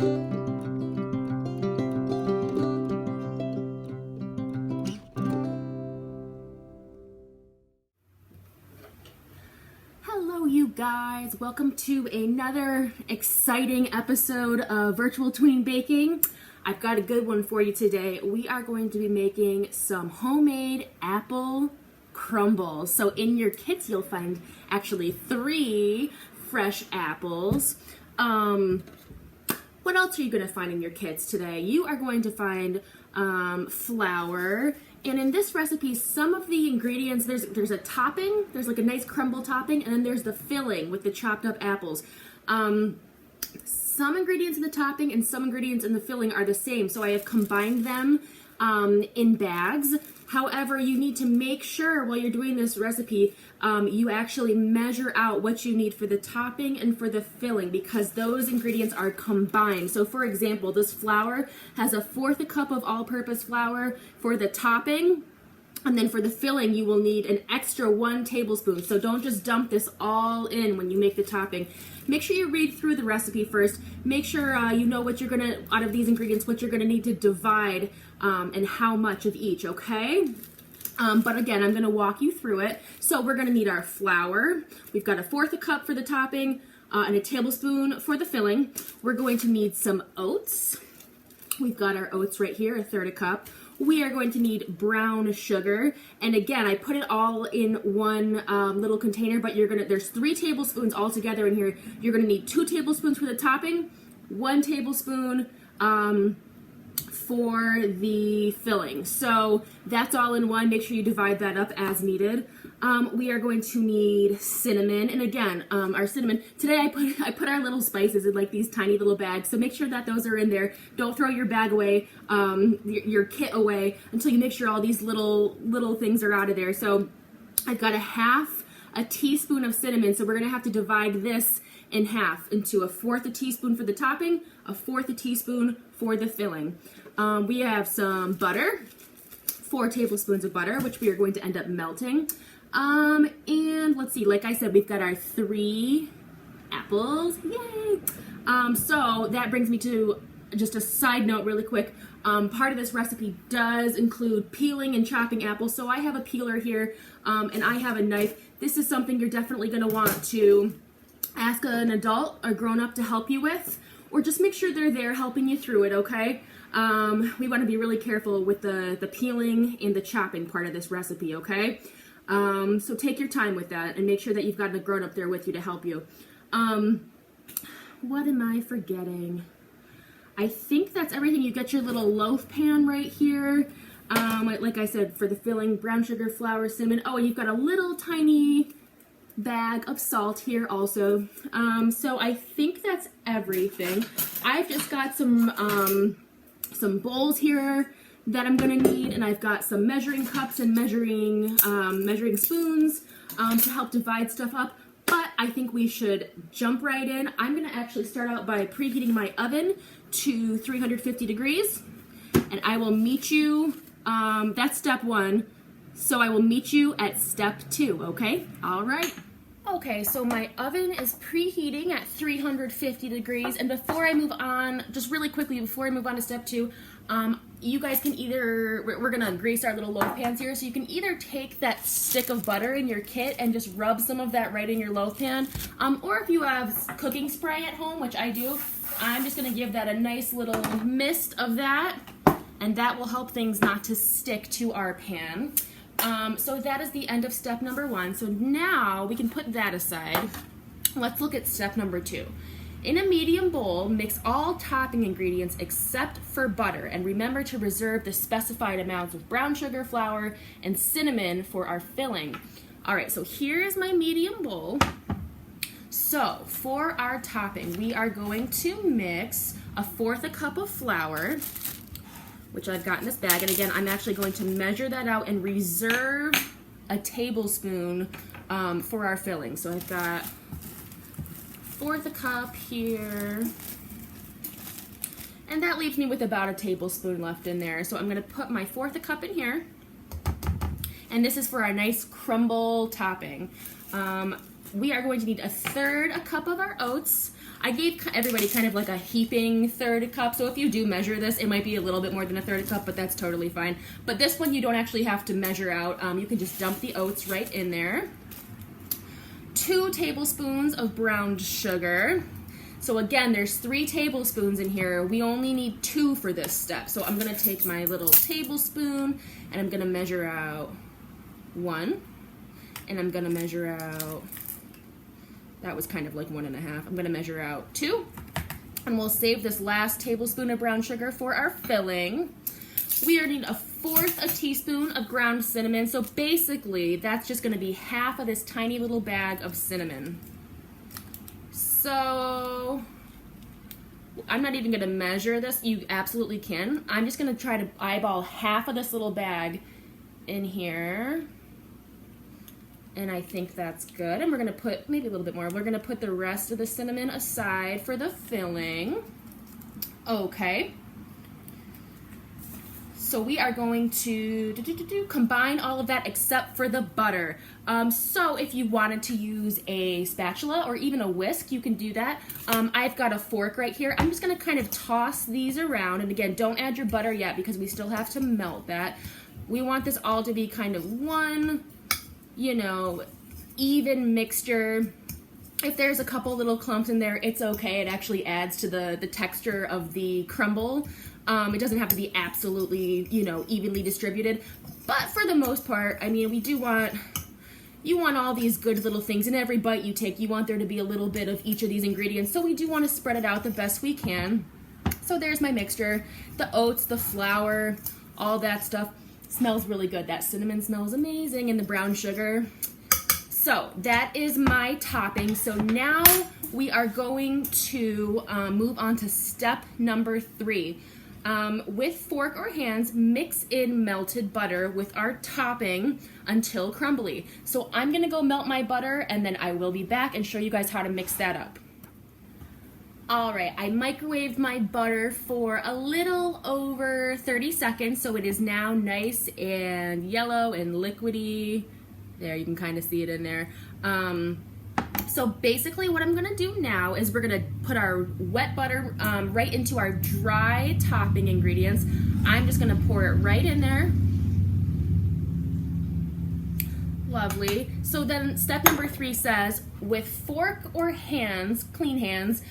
Hello you guys, welcome to another exciting episode of Virtual Tween Baking. I've got a good one for you today. We are going to be making some homemade apple crumbles. So in your kits you'll find actually 3 fresh apples. What else are you going to find in your kits today? You are going to find flour. And in this recipe, some of the ingredients, there's a topping, there's like a nice crumble topping, and then there's the filling with the chopped up apples. Some ingredients in the topping and some ingredients in the filling are the same, so I have combined them in bags. However, you need to make sure while you're doing this recipe, you actually measure out what you need for the topping and for the filling, because those ingredients are combined. So for example, this flour has 1/4 cup of all-purpose flour for the topping, and then for the filling you will need an extra 1 tablespoon. So don't just dump this all in when you make the topping. Make sure you read through the recipe first. Make sure you know what you're gonna, out of these ingredients, what you're gonna need to divide and how much of each, okay? But again, I'm gonna walk you through it. So we're gonna need our flour. We've got 1/4 cup for the topping and a tablespoon for the filling. We're going to need some oats. We've got our oats right here, 1/3 cup. We are going to need brown sugar, and again, I put it all in one little container, but there's 3 tablespoons all together in here. You're gonna need 2 tablespoons for the topping, 1 tablespoon for the filling. So that's all in one. Make sure you divide that up as needed. We are going to need cinnamon, and again, our cinnamon, today I put our little spices in like these tiny little bags, so make sure that those are in there. Don't throw your bag away, your kit away, until you make sure all these little things are out of there. So I've got 1/2 teaspoon of cinnamon, so we're gonna have to divide this in half into 1/4 teaspoon for the topping, 1/4 teaspoon for the filling. We have some butter, 4 tablespoons of butter, which we are going to end up melting. And let's see, like I said, we've got our 3 apples, yay! So that brings me to just a side note really quick. Part of this recipe does include peeling and chopping apples, so I have a peeler here, and I have a knife. This is something you're definitely going to want to ask an adult or grown-up to help you with, or just make sure they're there helping you through it, okay? We want to be really careful with the peeling and the chopping part of this recipe, okay? So take your time with that and make sure that you've got a grown-up there with you to help you. What am I forgetting? I think that's everything. You get your little loaf pan right here. Like I said, for the filling, brown sugar, flour, cinnamon. Oh, and you've got a little tiny bag of salt here also. So I think that's everything. I've just got some bowls here that I'm gonna need, and I've got some measuring cups and measuring spoons to help divide stuff up. But I think we should jump right in. I'm gonna actually start out by preheating my oven to 350 degrees, and I will meet you, that's step 1, so I will meet you at step 2, okay? All right. Okay, so my oven is preheating at 350 degrees, and before I move on, just really quickly, before I move on to step 2, you guys can either, we're gonna grease our little loaf pans here, so you can either take that stick of butter in your kit and just rub some of that right in your loaf pan, or if you have cooking spray at home, which I do, I'm just gonna give that a nice little mist of that, and that will help things not to stick to our pan. So that is the end of step number 1. So now we can put that aside. Let's look at step number 2. In a medium bowl, mix all topping ingredients except for butter, and remember to reserve the specified amounts of brown sugar, flour, and cinnamon for our filling. All right, so here is my medium bowl. So for our topping, we are going to mix 1/4 cup of flour, which I've got in this bag, and again, I'm actually going to measure that out and reserve a tablespoon for our filling. So I've got 1/4 cup here, and that leaves me with about a tablespoon left in there. So I'm gonna put my 1/4 cup in here, and this is for our nice crumble topping. We are going to need 1/3 cup of our oats. I gave everybody kind of like a heaping third cup, so if you do measure this, it might be a little bit more than a third cup, but that's totally fine. But this one you don't actually have to measure out. You can just dump the oats right in there. 2 tablespoons of brown sugar. So again, there's 3 tablespoons in here. We only need 2 for this step. So I'm gonna take my little tablespoon and I'm gonna measure out 1. And I'm gonna measure out, that was kind of like 1.5. I'm gonna measure out 2. And we'll save this last tablespoon of brown sugar for our filling. We are need 1/4 teaspoon of ground cinnamon. So basically, that's just gonna be half of this tiny little bag of cinnamon. So I'm not even gonna measure this. You absolutely can. I'm just gonna try to eyeball half of this little bag in here. And I think that's good. And we're gonna put maybe a little bit more. We're gonna put the rest of the cinnamon aside for the filling. Okay. So we are going to combine all of that except for the butter. So if you wanted to use a spatula or even a whisk, you can do that. I've got a fork right here. I'm just gonna kind of toss these around. And again, don't add your butter yet because we still have to melt that. We want this all to be kind of one, you know, even mixture. If there's a couple little clumps in there, it's okay. It actually adds to the texture of the crumble. It doesn't have to be absolutely, you know, evenly distributed. But for the most part, I mean, you want all these good little things. In every bite you take, you want there to be a little bit of each of these ingredients. So we do want to spread it out the best we can. So there's my mixture. The oats, the flour, all that stuff. Smells really good. That cinnamon smells amazing, and the brown sugar. So that is my topping. So now we are going to move on to step number 3. With fork or hands, mix in melted butter with our topping until crumbly. So I'm gonna go melt my butter and then I will be back and show you guys how to mix that up. All right, I microwaved my butter for a little over 30 seconds, so it is now nice and yellow and liquidy. There, you can kind of see it in there. So basically what I'm gonna do now is we're gonna put our wet butter right into our dry topping ingredients. I'm just gonna pour it right in there. Lovely. So then step number 3 says, with fork or hands, clean hands,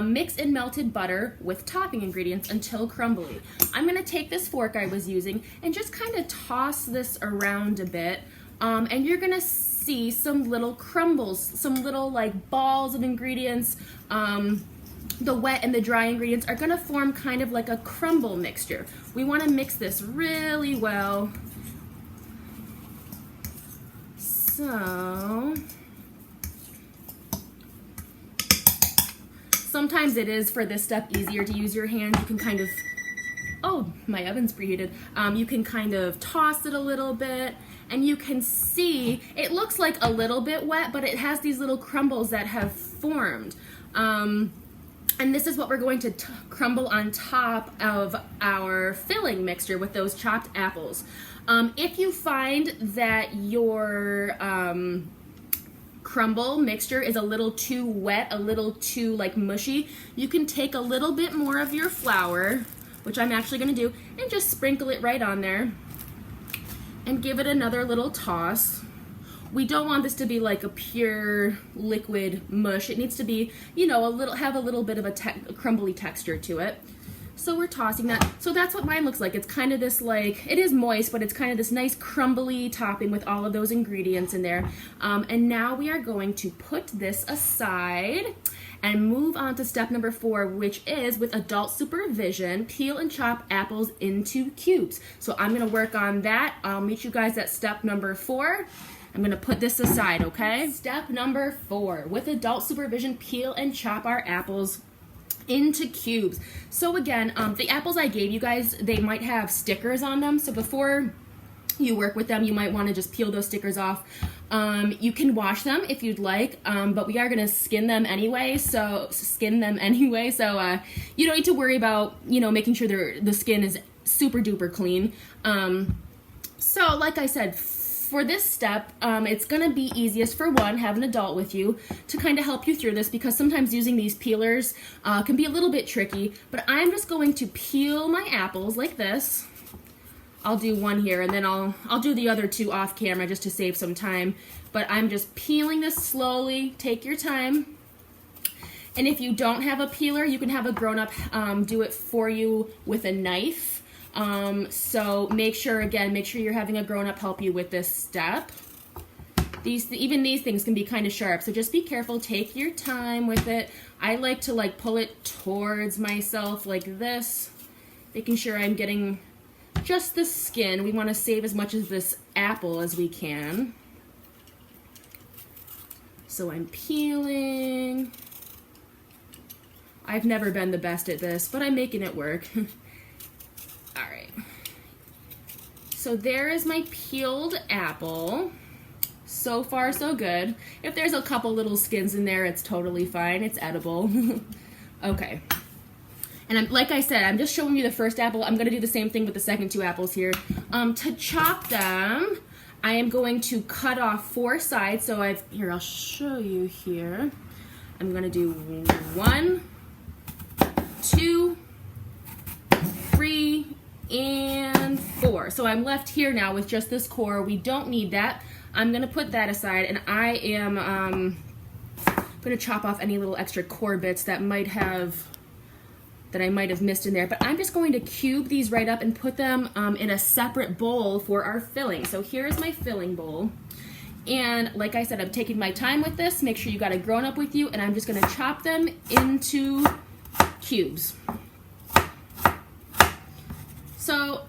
mix in melted butter with topping ingredients until crumbly. I'm gonna take this fork I was using and just kind of toss this around a bit. And you're gonna see some little crumbles, some little like balls of ingredients. The wet and the dry ingredients are gonna form kind of like a crumble mixture. We wanna mix this really well. So, sometimes it is for this step easier to use your hands. You can kind of, oh, my oven's preheated. You can kind of toss it a little bit. And you can see, it looks like a little bit wet, but it has these little crumbles that have formed. And this is what we're going to crumble on top of our filling mixture with those chopped apples. If you find that your crumble mixture is a little too wet, a little too like mushy, you can take a little bit more of your flour, which I'm actually gonna do, and just sprinkle it right on there. And give it another little toss. We don't want this to be like a pure liquid mush. It needs to be, you know, have a little bit of a crumbly texture to it. So we're tossing that. So that's what mine looks like. It's kind of this like, it is moist, but it's kind of this nice crumbly topping with all of those ingredients in there. And now we are going to put this aside and move on to step number 4, which is with adult supervision, peel and chop apples into cubes. So I'm gonna work on that. I'll meet you guys at step number 4. I'm gonna put this aside, okay? Step number 4, with adult supervision, peel and chop our apples into cubes. So again, the apples I gave you guys, they might have stickers on them. So before you work with them, you might want to just peel those stickers off. You can wash them if you'd like, but we are going to skin them anyway, so you don't need to worry about, you know, making sure the skin is super duper clean. So like I said, for this step, it's gonna be easiest for one, have an adult with you to kind of help you through this, because sometimes using these peelers can be a little bit tricky. But I'm just going to peel my apples like this. I'll do one here, and then I'll do the other two off camera just to save some time. But I'm just peeling this slowly. Take your time. And if you don't have a peeler, you can have a grown-up do it for you with a knife. So make sure you're having a grown-up help you with this step. Even these things can be kind of sharp, so just be careful. Take your time with it. I like to pull it towards myself like this, making sure I'm getting just the skin. We want to save as much of this apple as we can. So I'm peeling. I've never been the best at this, but I'm making it work. All right. So there is my peeled apple. So far, so good. If there's a couple little skins in there, it's totally fine. It's edible. Okay. And like I said, I'm just showing you the first apple. I'm going to do the same thing with the second two apples here. To chop them, I am going to cut off 4 sides. So I'll show you here. I'm going to do 1, 2, 3, and 4. So I'm left here now with just this core. We don't need that. I'm going to put that aside, and I am going to chop off any little extra core bits that I might have missed in there. But I'm just going to cube these right up and put them in a separate bowl for our filling. So here's my filling bowl. And like I said, I'm taking my time with this. Make sure you got a grown-up with you, and I'm just going to chop them into cubes. So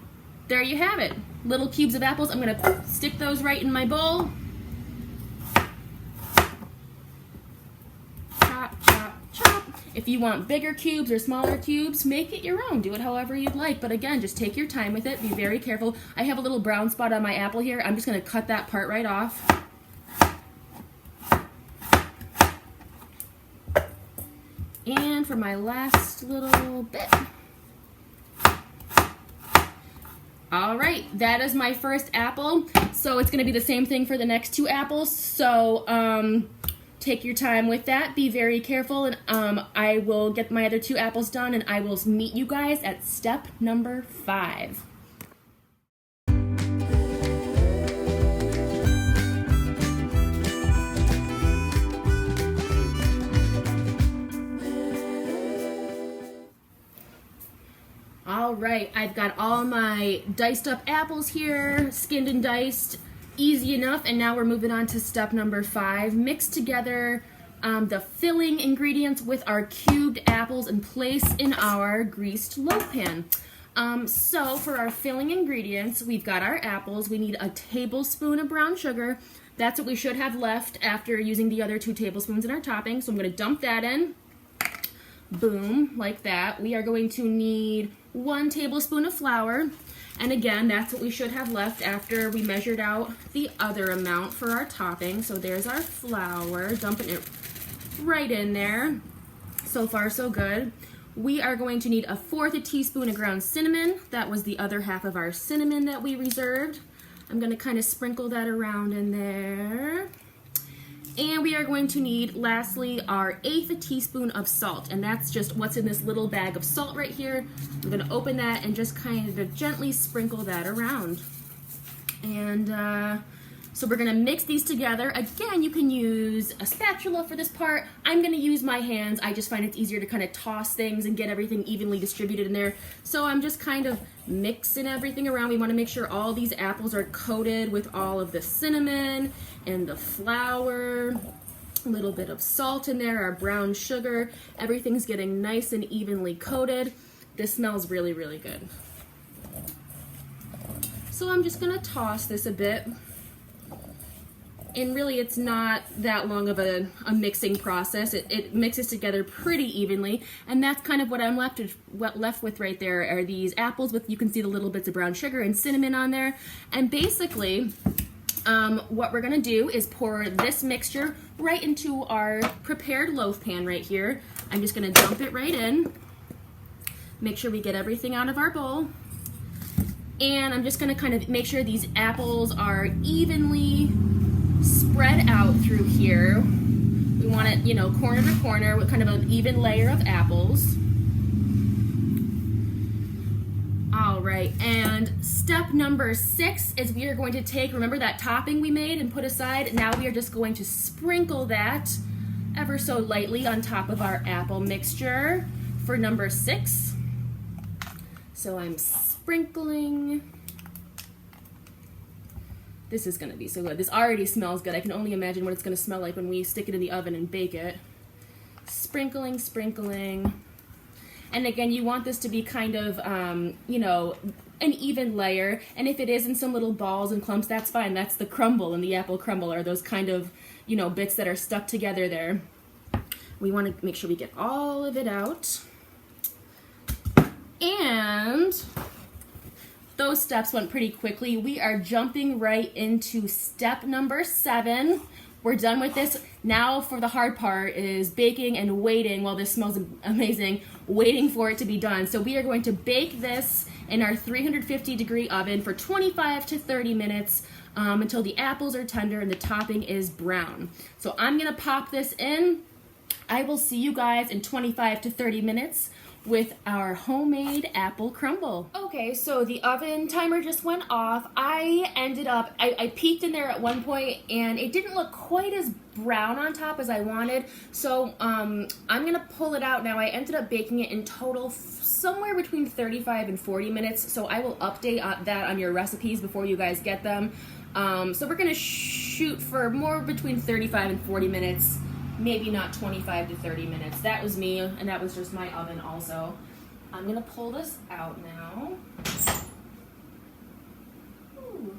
there you have it. Little cubes of apples. I'm going to stick those right in my bowl. Chop, chop, chop. If you want bigger cubes or smaller cubes, make it your own. Do it however you'd like. But again, just take your time with it. Be very careful. I have a little brown spot on my apple here. I'm just going to cut that part right off. And for my last little bit. All right, that is my first apple. So it's gonna be the same thing for the next 2 apples. So take your time with that. Be very careful, and I will get my other 2 apples done, and I will meet you guys at step number 5. All right, I've got all my diced up apples here, skinned and diced, easy enough. And now we're moving on to step number 5. Mix together the filling ingredients with our cubed apples and place in our greased loaf pan. So for our filling ingredients, we've got our apples. We need a tablespoon of brown sugar. That's what we should have left after using the other 2 tablespoons in our topping. So I'm going to dump that in. Boom, like that. We are going to need 1 tablespoon of flour, and again, that's what we should have left after we measured out the other amount for our topping. So there's our flour, dumping it right in there. So far, so good. We are going to need 1/4 teaspoon of ground cinnamon. That was the other half of our cinnamon that we reserved. I'm going to kind of sprinkle that around in there. And we are going to need, lastly, our 1/8 teaspoon of salt. And that's just what's in this little bag of salt right here. I'm going to open that and just kind of gently sprinkle that around. And so we're going to mix these together. Again, you can use a spatula for this part. I'm going to use my hands. I just find it's easier to kind of toss things and get everything evenly distributed in there. So I'm just kind of mixing everything around. We want to make sure all these apples are coated with all of the cinnamon and the flour, a little bit of salt in there, our brown sugar. Everything's getting nice and evenly coated. This smells really, really good. So I'm just going to toss this a bit. And really, it's not that long of a mixing process. It mixes together pretty evenly, and that's kind of what I'm left with right there are these apples with, you can see the little bits of brown sugar and cinnamon on there. And basically, what we're gonna do is pour this mixture right into our prepared loaf pan right here. I'm just gonna dump it right in. Make sure we get everything out of our bowl. And I'm just gonna kind of make sure these apples are evenly spread out through here. We want it, you know, corner to corner with kind of an even layer of apples. All right, and step number 6 is we are going to take, remember that topping we made and put aside? Now we are just going to sprinkle that ever so lightly on top of our apple mixture for number 6. So I'm sprinkling. This is gonna be so good. This already smells good. I can only imagine what it's gonna smell like when we stick it in the oven and bake it. Sprinkling, sprinkling. And again, you want this to be kind of, you know, an even layer. And if it is in some little balls and clumps, that's fine. That's the crumble and the apple crumble, are those kind of, you know, bits that are stuck together there. We want to make sure we get all of it out. And those steps went pretty quickly. We are jumping right into step number 7. We're done with this. Now for the hard part is baking and waiting, while this smells amazing, waiting for it to be done. So we are going to bake this in our 350-degree oven for 25 to 30 minutes until the apples are tender and the topping is brown. So I'm gonna pop this in. I will see you guys in 25 to 30 minutes with our homemade apple crumble. Okay, so the oven timer just went off. I peeked in there at one point and it didn't look quite as brown on top as I wanted. So I'm gonna pull it out now. I ended up baking it in total somewhere between 35 and 40 minutes. So I will update that on your recipes before you guys get them. So we're gonna shoot for more between 35 and 40 minutes. Maybe not 25 to 30 minutes. That was me, and that was just my oven also. I'm gonna pull this out now. Ooh.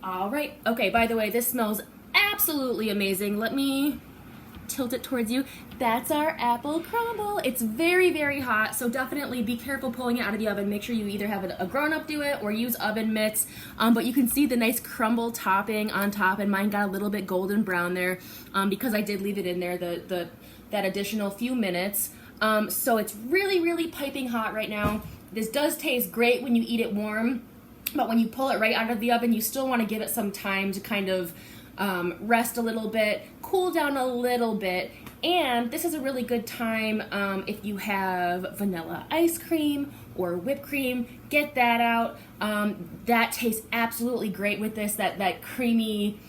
All right, okay, by the way, this smells absolutely amazing. Let me tilt it towards you. That's our apple crumble. It's very, very hot, so definitely be careful pulling it out of the oven. Make sure you either have a grown-up do it or use oven mitts. But you can see the nice crumble topping on top, and mine got a little bit golden brown there because I did leave it in there that additional few minutes. So it's really, really piping hot right now. This does taste great when you eat it warm, but when you pull it right out of the oven, you still want to give it some time to kind of rest a little bit, cool down a little bit. And this is a really good time if you have vanilla ice cream or whipped cream, get that out. That tastes absolutely great with this. That creamy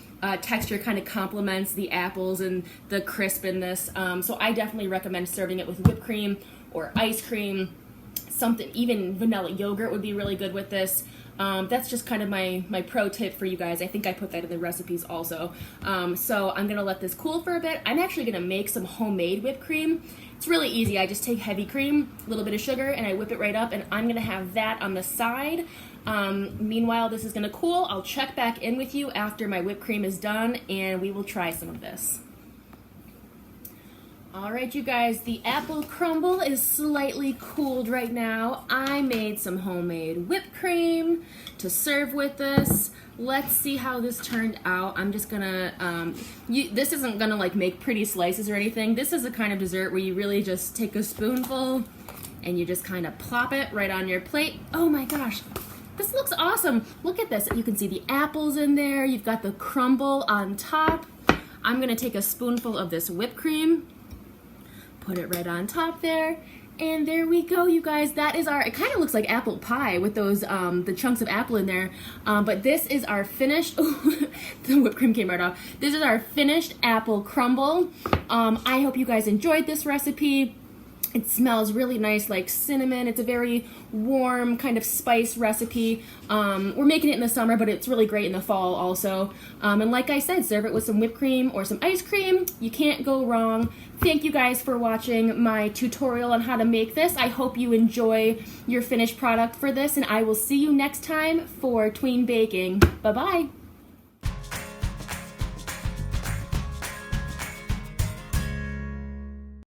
texture kind of complements the apples and the crispness. So I definitely recommend serving it with whipped cream or ice cream. Something, even vanilla yogurt would be really good with this. That's just kind of my pro tip for you guys. I think I put that in the recipes also. So I'm gonna let this cool for a bit. I'm actually gonna make some homemade whipped cream. It's really easy. I just take heavy cream, a little bit of sugar, and I whip it right up, and I'm gonna have that on the side. Meanwhile, this is gonna cool. I'll check back in with you after my whipped cream is done, and we will try some of this. All right, you guys, the apple crumble is slightly cooled right now. I made some homemade whipped cream to serve with this. Let's see how this turned out. I'm just gonna, this isn't gonna like make pretty slices or anything. This is a kind of dessert where you really just take a spoonful and you just kind of plop it right on your plate. Oh my gosh, this looks awesome. Look at this. You can see the apples in there. You've got the crumble on top. I'm gonna take a spoonful of this whipped cream, put it right on top there, and there we go, you guys. That is it kind of looks like apple pie with those, the chunks of apple in there, but this is our finished, the whipped cream came right off. This is our finished apple crumble. I hope you guys enjoyed this recipe. It smells really nice, like cinnamon. It's a very warm kind of spice recipe. We're making it in the summer, but it's really great in the fall also. And like I said, serve it with some whipped cream or some ice cream. You can't go wrong. Thank you guys for watching my tutorial on how to make this. I hope you enjoy your finished product for this, and I will see you next time for Tween Baking. Bye-bye.